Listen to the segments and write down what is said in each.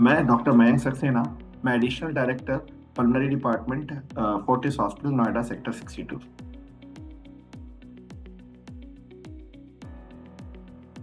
मैं डॉक्टर मयंक सक्सेना। मैं additional director pulmonary department Fortis hospital Noida sector 62।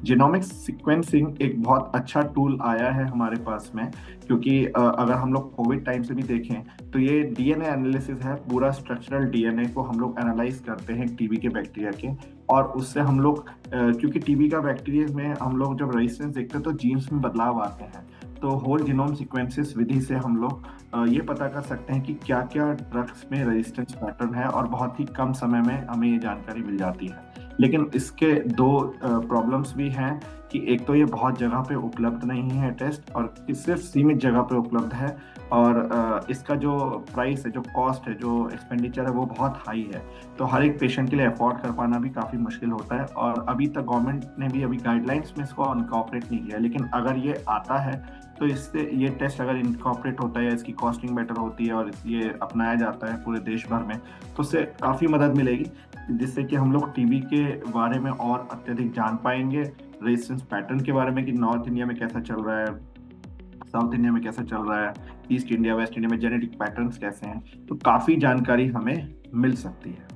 Genomic sequencing एक बहुत अच्छा टूल आया है हमारे पास में, क्योंकि अगर हम लोग कोविड टाइम से भी देखें तो ये डीएनए एनालिसिस है। पूरा स्ट्रक्चरल डीएनए को हम लोग एनालाइज करते हैं टीबी के बैक्टीरिया के, और उससे हम लोग क्योंकि टीबी का बैक्टीरिया में हम लोग जब रेजिस्टेंस देखते हैं तो जीन्स में बदलाव आते हैं। तो होल जीनोम सीक्वेंसेस विधि से हम लोग ये पता कर सकते हैं कि क्या क्या ड्रग्स में रेजिस्टेंस पैटर्न है, और बहुत ही कम समय में हमें ये जानकारी मिल जाती है। लेकिन इसके दो प्रॉब्लम्स भी हैं कि एक तो ये बहुत जगह पे उपलब्ध नहीं है टेस्ट, और कि सिर्फ सीमित जगह पे उपलब्ध है। और इसका जो प्राइस है, जो कॉस्ट है, जो एक्सपेंडिचर है, वो बहुत हाई है। तो हर एक पेशेंट के लिए अफोर्ड कर पाना भी काफ़ी मुश्किल होता है, और अभी तक गवर्नमेंट ने भी अभी गाइडलाइंस में इसको इनकॉर्पोरेट नहीं किया। लेकिन अगर ये आता है तो इससे ये टेस्ट अगर इनकॉर्पोरेट होता है, इसकी कॉस्टिंग बेटर होती है और ये अपनाया जाता है पूरे देश भर में, तो उससे काफ़ी मदद मिलेगी, जिससे कि हम लोग टीबी के बारे में और अत्यधिक जान पाएंगे। रेजिस्टेंस पैटर्न के बारे में कि नॉर्थ इंडिया में कैसा चल रहा है, साउथ इंडिया में कैसा चल रहा है, ईस्ट इंडिया वेस्ट इंडिया में जेनेटिक पैटर्न्स कैसे हैं, तो काफ़ी जानकारी हमें मिल सकती है।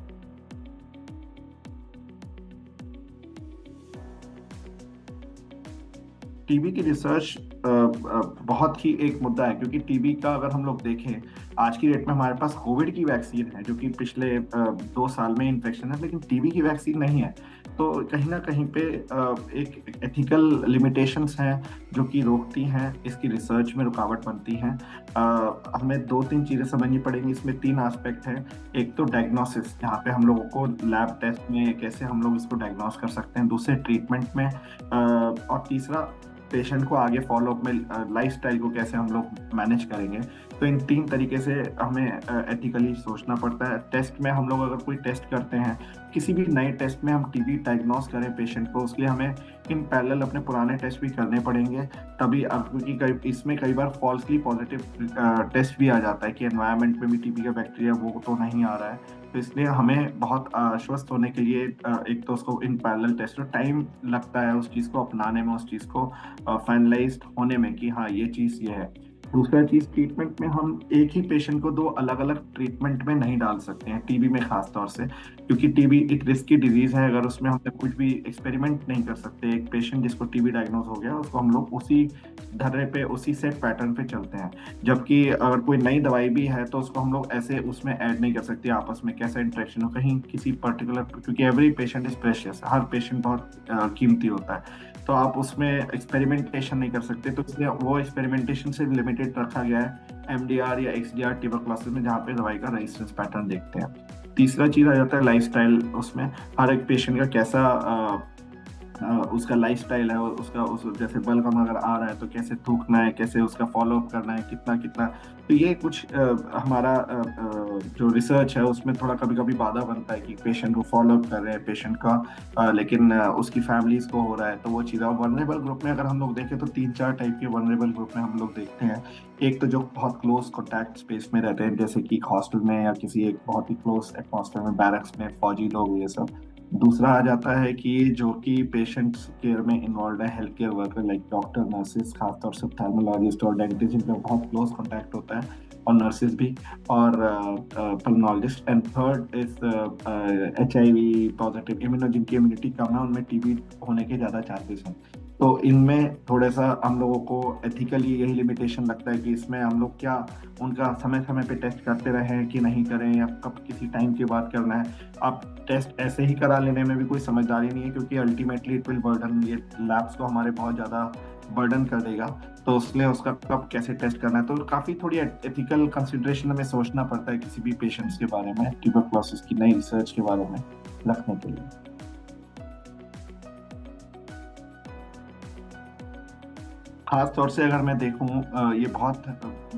टीबी की रिसर्च बहुत ही एक मुद्दा है, क्योंकि टीबी का अगर हम लोग देखें, आज की डेट में हमारे पास कोविड की वैक्सीन है जो कि पिछले 2 साल में इन्फेक्शन है, लेकिन टीबी की वैक्सीन नहीं है। तो कहीं ना कहीं पे एक एथिकल लिमिटेशंस हैं जो कि रोकती हैं इसकी रिसर्च में, रुकावट बनती हैं। हमें दो तीन चीज़ें समझनी पड़ेंगी, इसमें तीन एस्पेक्ट हैं। एक तो डायग्नोसिस, जहाँ पे हम लोगों को लैब टेस्ट में कैसे हम लोग इसको डायग्नोस कर सकते हैं। दूसरे ट्रीटमेंट में, और तीसरा पेशेंट को आगे फॉलोअप में लाइफस्टाइल को कैसे हम लोग मैनेज करेंगे। तो इन तीन तरीके से हमें एथिकली सोचना पड़ता है। टेस्ट में हम लोग अगर कोई टेस्ट करते हैं, किसी भी नए टेस्ट में हम टीबी डायग्नोस करें पेशेंट को, उसके लिए हमें इन पैरेलल अपने पुराने टेस्ट भी करने पड़ेंगे। तभी अब, क्योंकि इसमें कई बार फॉल्सली पॉजिटिव टेस्ट भी आ जाता है कि एनवायरनमेंट में भी टीबी का बैक्टीरिया वो तो नहीं आ रहा है। तो इसलिए हमें बहुत आश्वस्त होने के लिए एक तो उसको इन पैरेलल टेस्ट, टाइम लगता है उस चीज़ को अपनाने में, उस चीज़ को फाइनलाइज्ड होने में कि हाँ ये चीज़ ये है। दूसरा चीज़, ट्रीटमेंट में हम एक ही पेशेंट को दो अलग अलग ट्रीटमेंट में नहीं डाल सकते हैं, टीबी में खास तौर से, क्योंकि टीबी एक रिस्की डिजीज है। अगर उसमें हम कुछ भी एक्सपेरिमेंट नहीं कर सकते। एक पेशेंट जिसको टीबी डायग्नोज हो गया, उसको हम लोग उसी धर्रे पे, उसी सेट पैटर्न पे चलते हैं। जबकि अगर कोई नई दवाई भी है तो उसको हम लोग ऐसे उसमें ऐड नहीं कर सकते, आपस में कैसा इंटरेक्शन हो, कहीं किसी पर्टिकुलर, क्योंकि every patient is precious, her patient बहुत कीमती होता है। तो आप उसमें एक्सपेरिमेंटेशन नहीं कर सकते, तो इसलिए वो एक्सपेरिमेंटेशन से लिमिटेड रखा गया है एमडीआर या एक्सडीआर ट्यूबरकुलोसिस में, जहाँ पे दवाई का रेजिस्टेंस पैटर्न देखते हैं। तीसरा चीज आ जाता है लाइफस्टाइल। उसमें हर एक पेशेंट का कैसा उसका लाइफस्टाइल है, उसका जैसे बलगम अगर आ रहा है तो कैसे थूकना है, कैसे उसका फॉलो अप करना है, कितना कितना। तो ये कुछ हमारा जो रिसर्च है उसमें थोड़ा कभी कभी बाधा बनता है कि पेशेंट को फॉलो अप कर रहे हैं पेशेंट का, लेकिन उसकी फैमिलीज को हो रहा है, तो वो चीज़। और वनरेबल ग्रुप में अगर हम लोग देखें तो तीन चार टाइप के वनरेबल ग्रुप में हम लोग देखते हैं। एक तो जो बहुत क्लोज कॉन्टैक्ट स्पेस में रहते हैं, जैसे कि हॉस्टल में या किसी एक बहुत ही क्लोज एटमॉस्फेयर में, बैरक्स में, फौजी लोग, ये सब। दूसरा आ जाता है कि जो कि पेशेंट्स केयर में इन्वॉल्व है, health care worker like doctor, nurses, खासतौर से थर्मोलॉजिस्ट और डेंटिस्ट, जिनका बहुत क्लोज कॉन्टैक्ट होता है, और नर्सेज भी, और pulmonologist. And third is HIV positive, immuno, जिनकी इम्यूनिटी कम है, उनमें टीबी होने के ज़्यादा चांसेस हैं। तो इनमें थोड़ा सा हम लोगों को एथिकली यही लिमिटेशन लगता है कि इसमें हम लोग क्या उनका समय समय पे टेस्ट करते रहें कि नहीं करें, या कब किसी टाइम के बाद करना है। आप टेस्ट ऐसे ही करा लेने में भी कोई समझदारी नहीं है, क्योंकि अल्टीमेटली इट विल बर्डन, ये लैब्स को हमारे बहुत ज़्यादा बर्डन कर देगा। तो इसलिए उसका कब कैसे टेस्ट करना है, तो काफ़ी थोड़ी एथिकल कंसिडरेशन हमें सोचना पड़ता है किसी भी पेशेंट्स के बारे में, ट्यूबरकुलोसिस की नई रिसर्च के बारे में रखने के लिए। खास तौर से अगर मैं देखूं, ये बहुत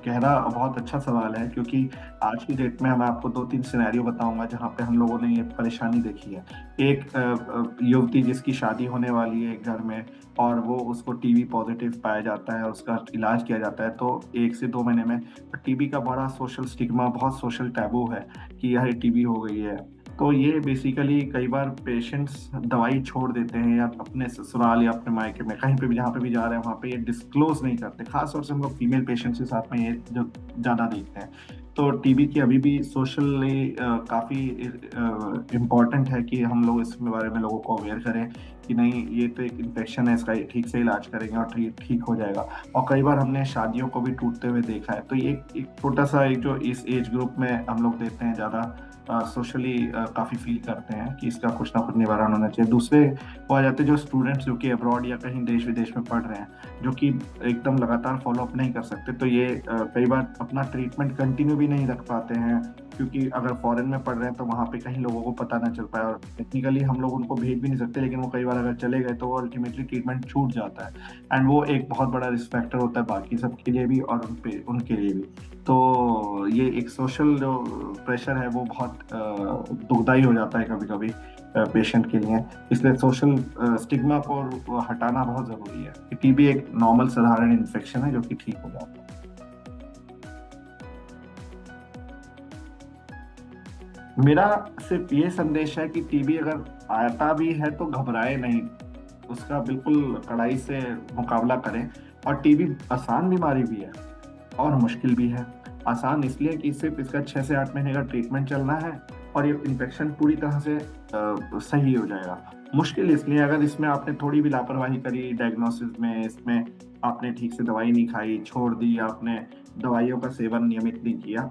गहरा, बहुत अच्छा सवाल है, क्योंकि आज की डेट में मैं आपको दो तीन सिनेरियो बताऊंगा जहां पे हम लोगों ने ये परेशानी देखी है। एक युवती जिसकी शादी होने वाली है एक घर में, और वो उसको टीबी पॉजिटिव पाया जाता है, उसका इलाज किया जाता है, तो 1 से 2 महीने में टीबी का बड़ा सोशल स्टिग्मा, बहुत सोशल टैबू है कि यह टीबी हो गई है। तो ये बेसिकली कई बार पेशेंट्स दवाई छोड़ देते हैं, या अपने ससुराल या अपने मायके में कहीं पे भी जहाँ पे भी जा रहे हैं वहाँ पे ये डिस्क्लोज नहीं करते। खास तौर से हम लोग फीमेल पेशेंट्स के साथ में ये जो ज़्यादा देखते हैं। तो टीबी की अभी भी सोशली काफ़ी इम्पोर्टेंट है कि हम लोग इसके बारे में लोगों को अवेयर करें कि नहीं, ये तो एक इन्फेक्शन है, इसका ठीक से इलाज करेंगे और ठीक ठीक हो जाएगा। और कई बार हमने शादियों को भी टूटते हुए देखा है। तो ये एक छोटा सा एक जो इस एज ग्रुप में हम लोग देते हैं ज़्यादा सोशली काफ़ी फील करते हैं कि इसका कुछ ना कुछ निवारण होना चाहिए। दूसरे वो आ जाते हैं जो स्टूडेंट्स जो कि अब्रॉड या कहीं देश विदेश में पढ़ रहे हैं, जो कि एकदम लगातार फॉलोअप नहीं कर सकते। तो ये कई बार अपना ट्रीटमेंट कंटिन्यू भी नहीं रख पाते हैं, क्योंकि अगर फॉरेन में पढ़ रहे हैं तो वहाँ पे कहीं लोगों को पता ना चल पाए, और टेक्निकली हम लोग उनको भेज भी नहीं सकते, लेकिन वो कई बार अगर चले गए तो वो अल्टीमेटली ट्रीटमेंट छूट जाता है। एंड वो एक बहुत बड़ा रिस्क फैक्टर होता है बाकी सबके लिए भी और उनके लिए भी। तो ये एक सोशल जो प्रेशर है वो बहुत दुखदाई हो जाता है कभी कभी पेशेंट के लिए। इसलिए सोशल स्टिग्मा को हटाना बहुत ज़रूरी है कि टीबी एक नॉर्मल साधारण इन्फेक्शन है जो कि ठीक हो जाता है। मेरा सिर्फ ये संदेश है कि टीबी अगर आता भी है तो घबराए नहीं, उसका बिल्कुल कड़ाई से मुकाबला करें। और टीबी आसान बीमारी भी है और मुश्किल भी है। आसान इसलिए कि सिर्फ इसका 6 से 8 महीने का ट्रीटमेंट चलना है और ये इन्फेक्शन पूरी तरह से सही हो जाएगा। मुश्किल इसलिए अगर इसमें आपने थोड़ी भी लापरवाही करी डायग्नोसिस में, इसमें आपने ठीक से दवाई नहीं खाई, छोड़ दी, आपने दवाइयों का सेवन नियमित नहीं किया,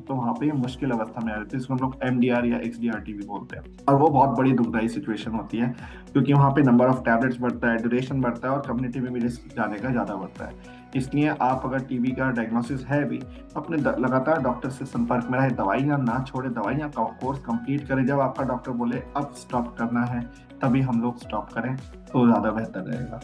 तो वहाँ पे ये मुश्किल अवस्था में आ जाती है, जिसको हम लोग MDR या XDRT भी बोलते हैं। और वो बहुत बड़ी दुखदाई सिचुएशन होती है, क्योंकि वहाँ पे नंबर ऑफ टैबलेट्स बढ़ता है, ड्यूरेशन बढ़ता है और कम्युनिटी में भी रिस्क जाने का ज़्यादा बढ़ता है। इसलिए आप अगर टीबी का डायग्नोसिस है भी, अपने लगातार डॉक्टर से संपर्क में रहे, दवाइयाँ ना छोड़े, दवाइयाँ का कोर्स कंप्लीट करें। जब आपका डॉक्टर बोले अब स्टॉप करना है, तभी हम लोग स्टॉप करें तो ज़्यादा बेहतर रहेगा।